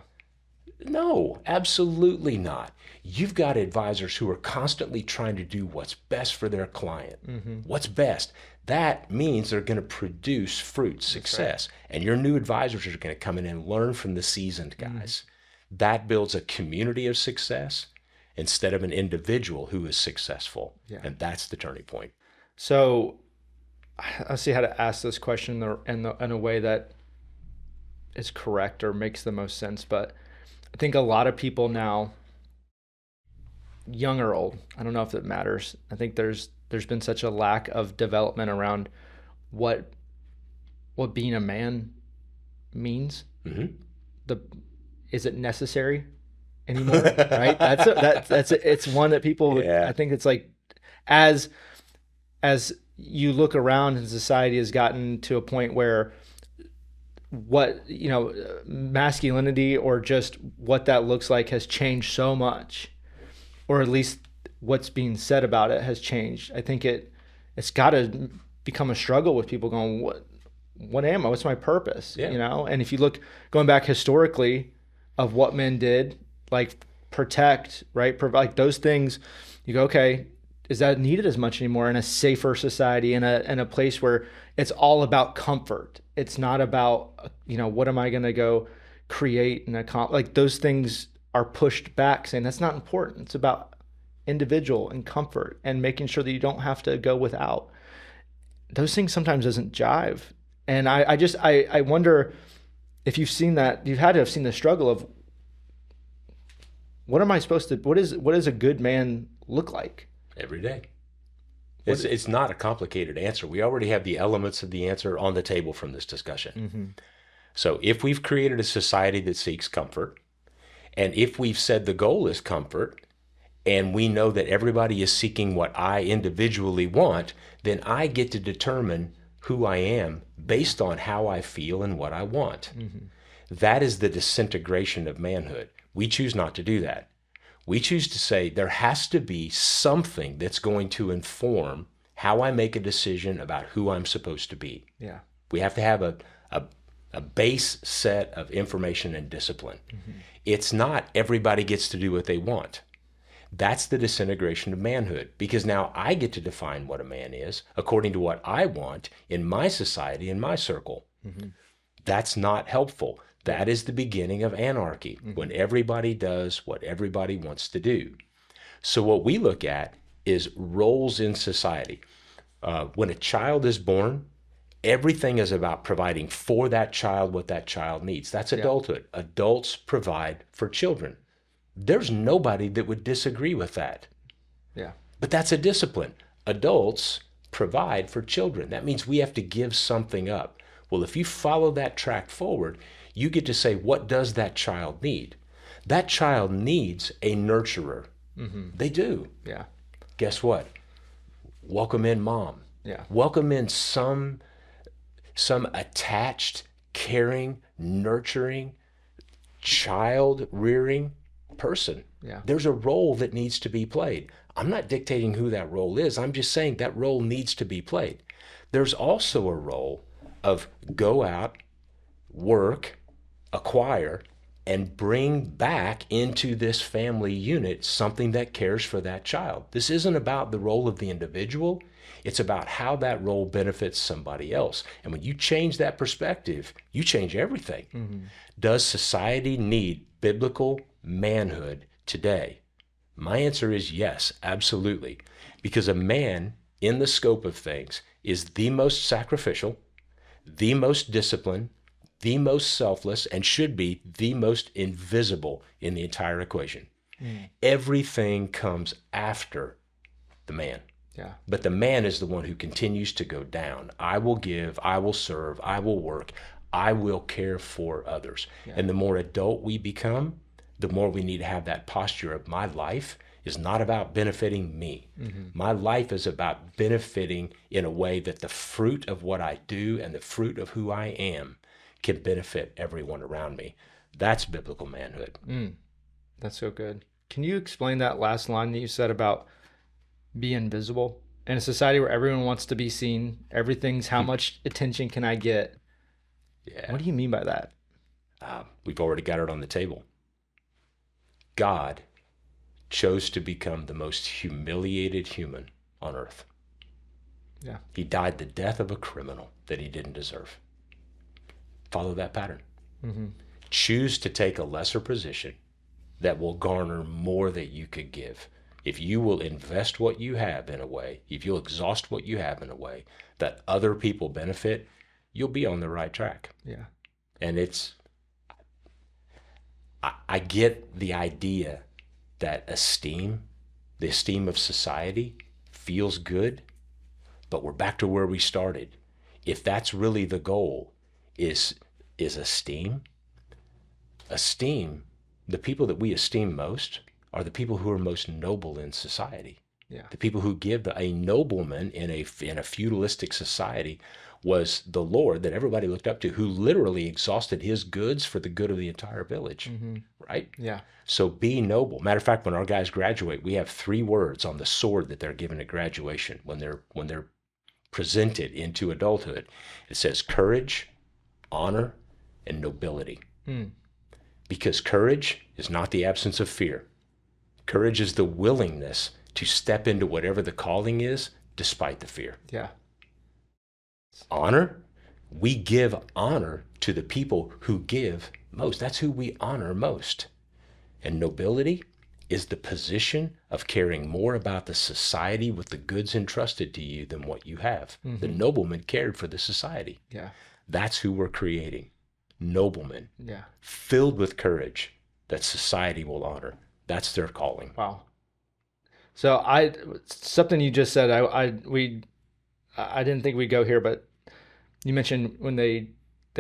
No, absolutely not. You've got advisors who are constantly trying to do what's best for their client. What's best? That means they're going to produce fruit, success. Right. And your new advisors are going to come in and learn from the seasoned guys. That builds a community of success instead of an individual who is successful. Yeah. And that's the turning point. So I'll see how to ask this question in a way that is correct or makes the most sense. But I think a lot of people now, young or old, I don't know if it matters. I think there's been such a lack of development around what being a man means. Is it necessary anymore? Right? It's one that people. Yeah. I think it's like as you look around and society has gotten to a point where masculinity or just what that looks like has changed so much, or at least what's being said about it has changed. I think it's got to become a struggle with people going, what am I? What's my purpose? Yeah. And if you look going back historically of what men did, like protect, right? Like those things, you go, okay, is that needed as much anymore in a safer society, in a place where it's all about comfort? It's not about, what am I going to go create and accomplish? Like those things are pushed back, saying that's not important. It's about individual and comfort and making sure that you don't have to go without. Those things sometimes doesn't jive. And I wonder if you've seen that. You've had to have seen the struggle of what does a good man look like? Every day. It's not a complicated answer. We already have the elements of the answer on the table from this discussion. So if we've created a society that seeks comfort, and if we've said the goal is comfort, and we know that everybody is seeking what I individually want, then I get to determine who I am based on how I feel and what I want. That is the disintegration of manhood. We choose not to do that. We choose to say there has to be something that's going to inform how I make a decision about who I'm supposed to be. Yeah. We have to have a base set of information and discipline. It's not everybody gets to do what they want. That's the disintegration of manhood, because now I get to define what a man is according to what I want in my society, in my circle. That's not helpful. That is the beginning of anarchy, when everybody does what everybody wants to do. So what we look at is roles in society. When a child is born, everything is about providing for that child what that child needs. That's adulthood. Yeah. Adults provide for children. There's nobody that would disagree with that. Yeah. But that's a discipline. Adults provide for children. That means we have to give something up. Well, if you follow that track forward, you get to say, what does that child need? That child needs a nurturer. They do. Yeah. Guess what? Welcome in mom. Yeah. Welcome in some attached, caring, nurturing, child rearing person. Yeah. There's a role that needs to be played. I'm not dictating who that role is. I'm just saying that role needs to be played. There's also a role of go out, work, acquire, and bring back into this family unit something that cares for that child. This isn't about the role of the individual. It's about how that role benefits somebody else. And when you change that perspective, you change everything. Does society need biblical manhood today? My answer is yes, absolutely. Because a man, in the scope of things, is the most sacrificial, the most disciplined, the most selfless, and should be the most invisible in the entire equation. Everything comes after the man. Yeah. But the man is the one who continues to go down. I will give, I will serve, I will work, I will care for others. Yeah. And the more adult we become, the more we need to have that posture of my life is not about benefiting me. My life is about benefiting in a way that the fruit of what I do and the fruit of who I am can benefit everyone around me. That's biblical manhood. That's so good. Can you explain that last line that you said about being visible? In a society where everyone wants to be seen, everything's how much attention can I get? Yeah. What do you mean by that? We've already got it on the table. God chose to become the most humiliated human on earth. Yeah. He died the death of a criminal that he didn't deserve. Follow that pattern. Mm-hmm. Choose to take a lesser position that will garner more that you could give. If you will invest what you have in a way, if you'll exhaust what you have in a way that other people benefit, you'll be on the right track. Yeah. And I get the idea that the esteem of society feels good, but we're back to where we started. If that's really the goal, is esteem, the people that we esteem most are the people who are most noble in society. Yeah. The people who give a nobleman in a feudalistic society was the Lord that everybody looked up to, who literally exhausted his goods for the good of the entire village. Mm-hmm. Right? Yeah. So be noble. Matter of fact, when our guys graduate, we have 3 words on the sword that they're given at graduation when they're presented into adulthood. It says courage, honor, and nobility. Because courage is not the absence of fear. Courage is the willingness to step into whatever the calling is, despite the fear. Yeah. Honor, we give honor to the people who give most. That's who we honor most. And nobility is the position of caring more about the society with the goods entrusted to you than what you have. Mm-hmm. The nobleman cared for the society. Yeah. That's who we're creating. Noblemen. Yeah. Filled with courage that society will honor. That's their calling. Wow. So something you just said, I didn't think we'd go here, but you mentioned when they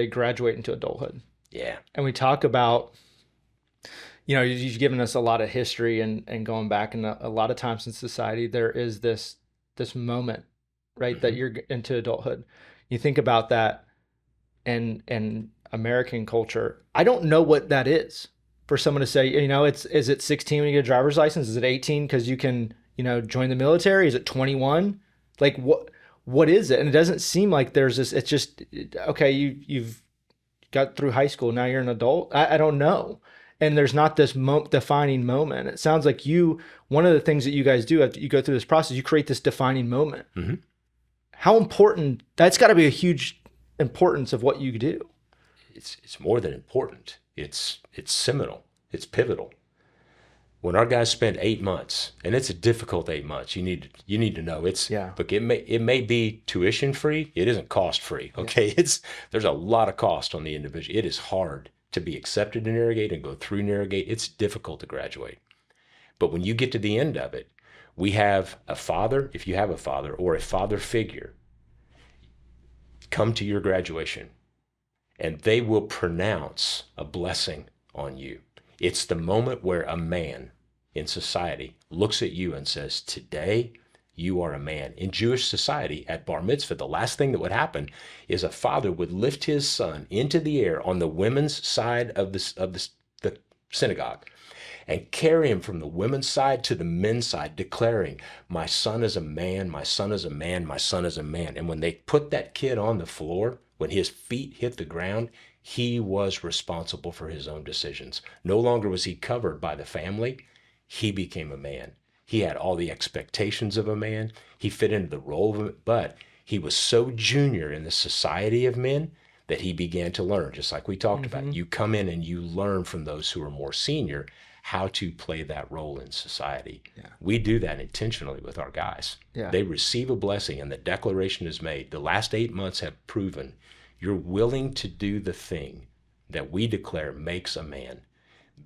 graduate into adulthood. Yeah. And we talk about, you've given us a lot of history and going back, and a lot of times in society, there is this moment, right, that you're into adulthood. You think about that and American culture. I don't know what that is for someone to say, is it 16 when you get a driver's license? Is it 18 because you can, join the military? Is it 21? Like what is it? And it doesn't seem like there's this, it's just, okay, you've got through high school, now you're an adult. I don't know. And there's not this defining moment. It sounds like one of the things that you guys do after you go through this process, you create this defining moment. Mm-hmm. How important, that's got to be a huge importance of what you do. It's more than important. It's seminal. It's pivotal. When our guys spend 8 months, and it's a difficult 8 months, you need to know But it may be tuition free. It isn't cost free. Okay, yeah. There's a lot of cost on the individual. It is hard to be accepted in Irrigate and go through Irrigate. It's difficult to graduate. But when you get to the end of it, we have a father, if you have a father or a father figure, come to your graduation, and they will pronounce a blessing on you. It's the moment where a man in society looks at you and says, today you are a man. In Jewish society, at bar mitzvah, the last thing that would happen is a father would lift his son into the air on the women's side of the synagogue and carry him from the women's side to the men's side, declaring, my son is a man, my son is a man, my son is a man. And when they put that kid on the floor, when his feet hit the ground, he was responsible for his own decisions. No longer was he covered by the family. He became a man. He had all the expectations of a man. He fit into the role of it, but he was so junior in the society of men that he began to learn, just like we talked about. You come in and you learn from those who are more senior how to play that role in society. Yeah. We do that intentionally with our guys. Yeah. They receive a blessing and the declaration is made. The last 8 months have proven you're willing to do the thing that we declare makes a man.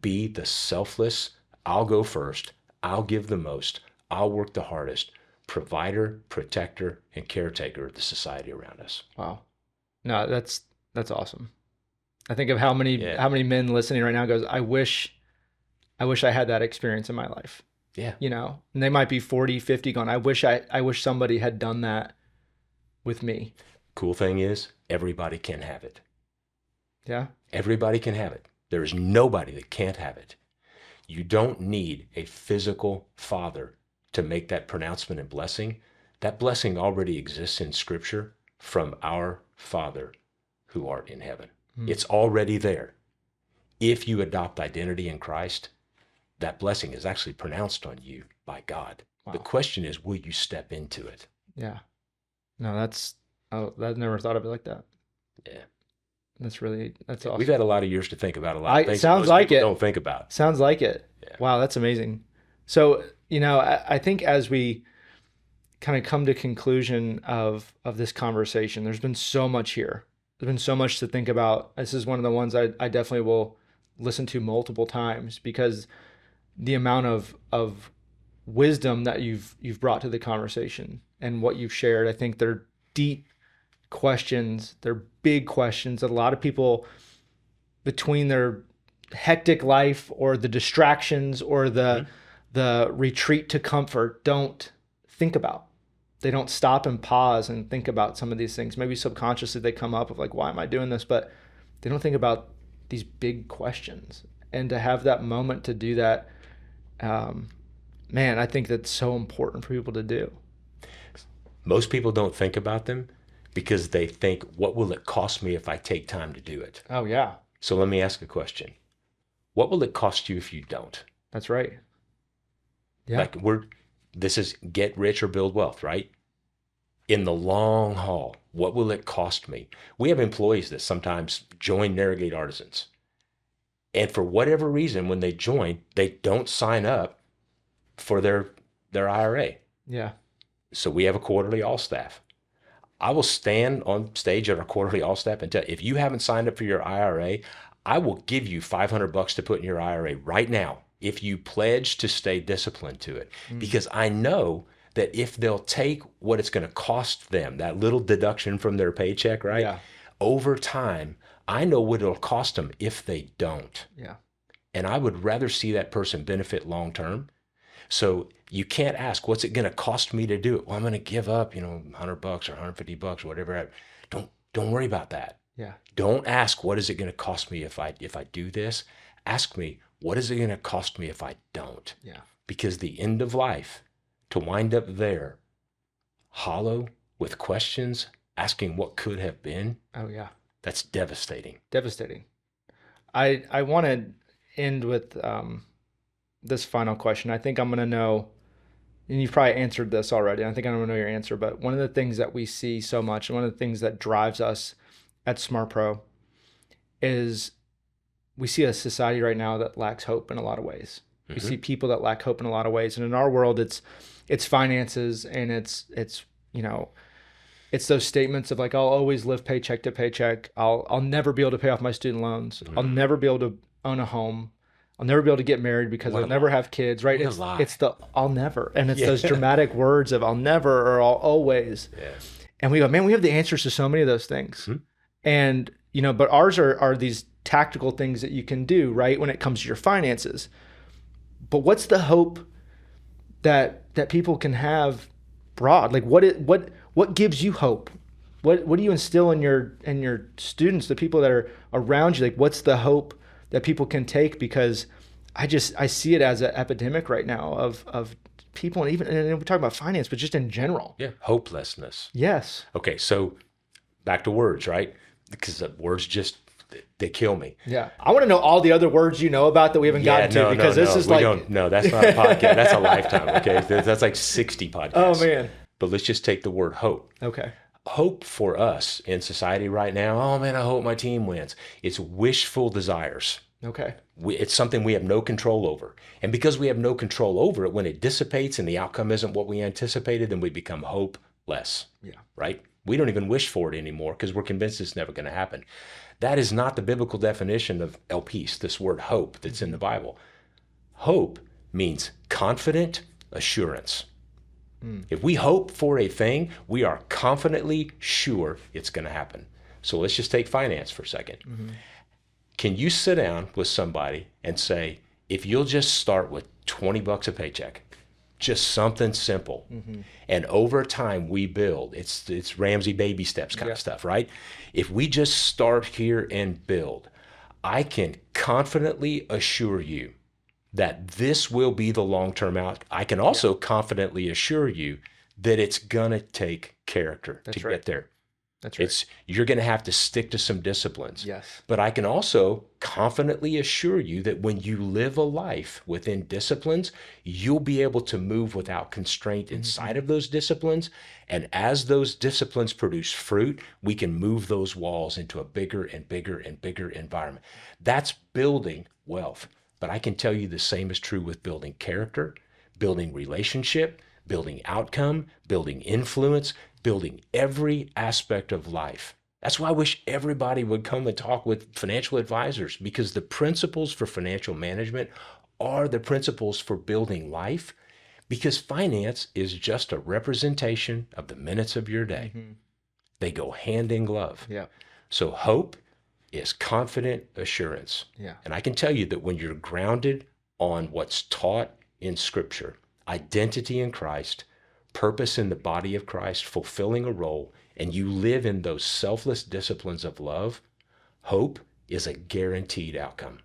Be the selfless, I'll go first, I'll give the most, I'll work the hardest, provider, protector, and caretaker of the society around us. Wow. No, that's awesome. I think of how many men listening right now goes, I wish I had that experience in my life. Yeah. And they might be 40, 50 going, I wish somebody had done that with me. Cool thing is, everybody can have it. Yeah. Everybody can have it. There is nobody that can't have it. You don't need a physical father to make that pronouncement and blessing. That blessing already exists in Scripture from our Father who art in heaven. It's already there. If you adopt identity in Christ, that blessing is actually pronounced on you by God. Wow. The question is, will you step into it? Yeah. No, I've never thought of it like that. Yeah. That's awesome. We've had a lot of years to think about a lot of things sounds most like people it. don't think about. Sounds like it. Yeah. Wow, that's amazing. So, I think as we kind of come to conclusion of this conversation, there's been so much here. There's been so much to think about. This is one of the ones I definitely will listen to multiple times, because the amount of wisdom that you've brought to the conversation and what you've shared, I think they're deep questions. They're big questions that a lot of people, between their hectic life or the distractions or the retreat to comfort, don't think about. They don't stop and pause and think about some of these things. Maybe subconsciously they come up of like, why am I doing this? But they don't think about these big questions. And to have that moment to do that, man, I think that's so important for people to do. Most people don't think about them because they think, what will it cost me if I take time to do it? Oh, yeah. So let me ask a question. What will it cost you if you don't? That's right. Yeah. This is get rich or build wealth, right? In the long haul, what will it cost me? We have employees that sometimes join Narrowgate Artisans. And for whatever reason, when they join, they don't sign up for their IRA. Yeah. So we have a quarterly all staff. I will stand on stage at our quarterly all staff and tell you, if you haven't signed up for your IRA, I will give you $500 to put in your IRA right now if you pledge to stay disciplined to it. Because I know that if they'll take what it's going to cost them, that little deduction from their paycheck, right? Yeah. Over time, I know what it'll cost them if they don't. Yeah. And I would rather see that person benefit long term. So you can't ask, what's it going to cost me to do it? Well, I'm going to give up, $100 or $150 or whatever. Don't worry about that. Yeah. Don't ask, what is it going to cost me if I do this? Ask me, what is it going to cost me if I don't? Yeah. Because the end of life, to wind up there, hollow with questions, asking what could have been. Oh, yeah. That's devastating. Devastating. I want to end with this final question. I think I'm going to know, and you've probably answered this already. I think I'm going to know your answer, but one of the things that we see so much, and one of the things that drives us at SmartPro, is we see a society right now that lacks hope in a lot of ways. Mm-hmm. We see people that lack hope in a lot of ways. And in our world, it's finances, and it's those statements of like, I'll always live paycheck to paycheck. I'll never be able to pay off my student loans. Mm-hmm. I'll never be able to own a home. I'll never be able to get married because I'll never have kids, right? It's the I'll never. And it's those dramatic words of I'll never or I'll always. Yeah. And we go, man, we have the answers to so many of those things. Mm-hmm. And, but ours are these tactical things that you can do, right? When it comes to your finances. But what's the hope that people can have broad? Like what gives you hope? What do you instill in your students, the people that are around you? Like, what's the hope that people can take? Because I see it as an epidemic right now of people, and we're talking about finance, but just in general. Yeah, hopelessness. Yes. Okay, so back to words, right? Because words they kill me. Yeah, I want to know all the other words you know about that we haven't gotten to, because this is no, that's not a podcast. That's a lifetime. Okay, that's like 60 podcasts. Oh man. But let's just take the word hope. Okay. Hope for us in society right now, oh man, I hope my team wins. It's wishful desires. Okay. It's something we have no control over. And because we have no control over it, when it dissipates and the outcome isn't what we anticipated, then we become hopeless. Yeah. Right? We don't even wish for it anymore because we're convinced it's never going to happen. That is not the biblical definition of elpis, this word hope that's in the Bible. Hope means confident assurance. If we hope for a thing, we are confidently sure it's going to happen. So let's just take finance for a second. Mm-hmm. Can you sit down with somebody and say, if you'll just start with $20 a paycheck, just something simple, mm-hmm. and over time we build, it's Ramsey baby steps kind of stuff, right? If we just start here and build, I can confidently assure you that this will be the long-term out. I can also confidently assure you that it's going to take character to get there. That's right. You're going to have to stick to some disciplines. Yes. But I can also confidently assure you that when you live a life within disciplines, you'll be able to move without constraint inside of those disciplines. And as those disciplines produce fruit, we can move those walls into a bigger and bigger and bigger environment. That's building wealth. But I can tell you the same is true with building character, building relationship, building outcome, building influence, building every aspect of life. That's why I wish everybody would come and talk with financial advisors, because the principles for financial management are the principles for building life, because finance is just a representation of the minutes of your day. They go hand in glove. Yeah. So hope is confident assurance. Yeah. And I can tell you that when you're grounded on what's taught in Scripture, identity in Christ, purpose in the body of Christ, fulfilling a role, and you live in those selfless disciplines of love, hope is a guaranteed outcome.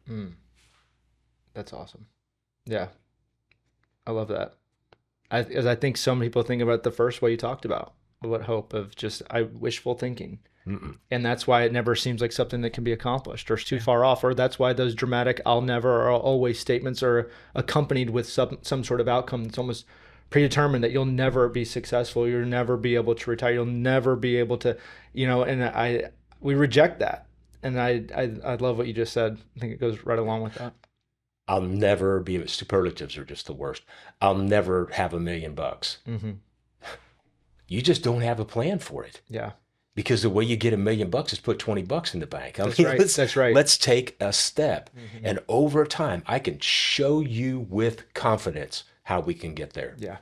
That's awesome. Yeah. I love that. As I think some people think about the first way you talked about, what hope of just wishful thinking. And that's why it never seems like something that can be accomplished or is too far off, or that's why those dramatic I'll never or I'll always statements are accompanied with some sort of outcome that's almost predetermined, that you'll never be successful, you'll never be able to retire, you'll never be able to, and we reject that. And I love what you just said. I think it goes right along with that. I'll never be, superlatives are just the worst. I'll never have $1 million. You just don't have a plan for it. Yeah. Because the way you get $1 million is put $20 in the bank. That's right. Let's take a step. And over time, I can show you with confidence how we can get there. Yeah.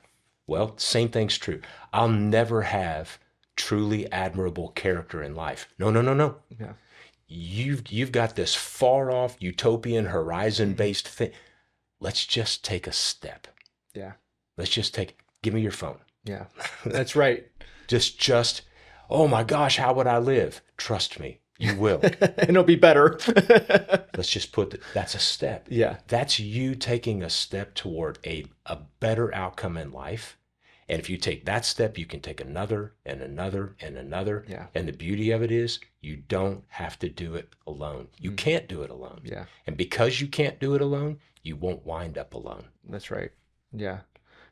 Well, same thing's true. I'll never have truly admirable character in life. No. Yeah. You've got this far off utopian horizon-based thing. Let's just take a step. Yeah. Give me your phone. Yeah. That's right. Just, oh my gosh, how would I live? Trust me, you will. And it'll be better. Let's just that's a step. Yeah. That's you taking a step toward a better outcome in life. And if you take that step, you can take another and another and another. Yeah. And the beauty of it is you don't have to do it alone. You can't do it alone. Yeah. And because you can't do it alone, you won't wind up alone. That's right. Yeah.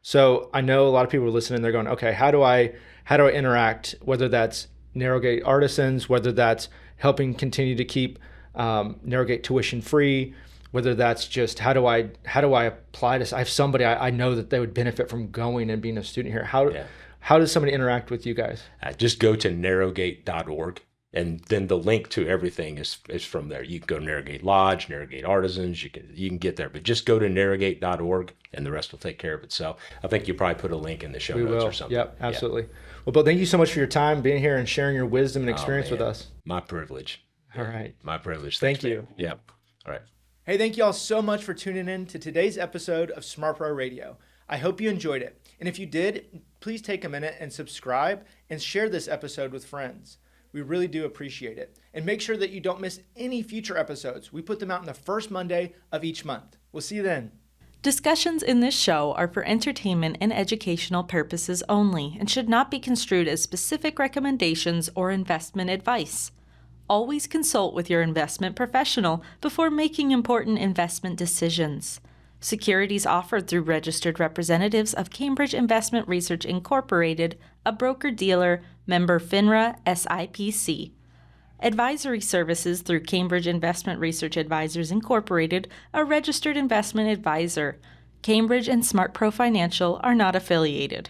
So I know a lot of people are listening. They're going, okay, how do I interact? Whether that's Narrowgate artisans, whether that's helping continue to keep Narrowgate tuition free, whether that's just how do I apply this? I have somebody I know that they would benefit from going and being a student here. How does somebody interact with you guys? Just go to narrowgate.org. And then the link to everything is from there. You can go to Narrowgate Lodge, Narrowgate Artisans. You can get there, but just go to narrowgate.org, and the rest will take care of itself. I think you probably put a link in the show notes or something. Yep, absolutely. Yeah. Well, Bill, thank you so much for your time, being here, and sharing your wisdom and experience with us. My privilege. All right. My privilege. Thank you. Yep. All right. Hey, thank you all so much for tuning in to today's episode of SmartPro Radio. I hope you enjoyed it. And if you did, please take a minute and subscribe and share this episode with friends. We really do appreciate it. And make sure that you don't miss any future episodes. We put them out on the first Monday of each month. We'll see you then. Discussions in this show are for entertainment and educational purposes only and should not be construed as specific recommendations or investment advice. Always consult with your investment professional before making important investment decisions. Securities offered through registered representatives of Cambridge Investment Research Incorporated, a broker-dealer, member FINRA, SIPC. Advisory services through Cambridge Investment Research Advisors Incorporated, a registered investment advisor. Cambridge and SmartPro Financial are not affiliated.